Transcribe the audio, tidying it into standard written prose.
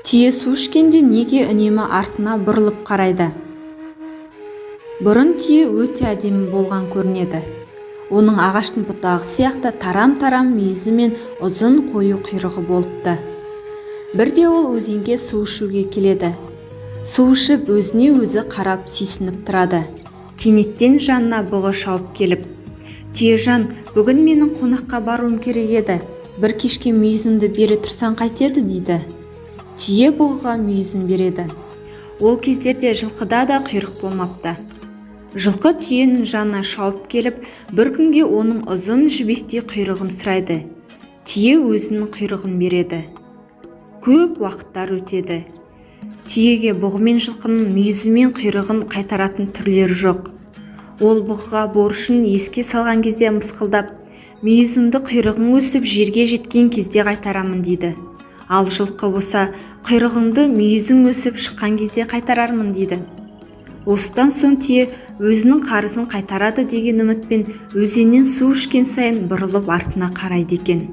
Түйе су ішкенде неге үнемі артына бұрылып қарайды? Бұрын түйе өте әдемі болған көрінеді. Оның ағаштың бұтағы сияқты тарам-тарам мүйізі мен ұзын қою құйрығы болыпты. Бірде ол өзенге су ішуге келеді. Су ішіп өзіне өзі қарап сүйсініп тұрады. Кенеттен жанына бұғы шауып келіп: «Түйежан, бүгін менің қонаққа баруым керек еді. Бір кешке мүйізіңді бере тұрсаң қайтеді?» дейді. Түйе бұғыға мүйізін береді. Ол кездерде жылқыда да құйрық болмапты. Жылқы түйенің жанына шауып келіп, бір күнге оның ұзын жібектей құйрығын сұрайды. Түйе өзінің құйрығын береді. Көп уақыттар өтеді. Түйеге бұғы мен жылқының мүйізі мен құйрығын қайтаратын түрлері жоқ. Ол бұғыға борышын еске салған кезде мысқылдап: «Мүйізіңді құйрығың өсіп жерге жеткен кезде қайтарамын» дейді. Ал жылқы болса: «Құйрығыңды мүйізің өсіп шыққан кезде қайтарармын» дейді. Осыдан соң түйе өзінің қарызын қайтарады деген үмітпен өзеннен су ішкен сайын бұрылып артына қарайды екен.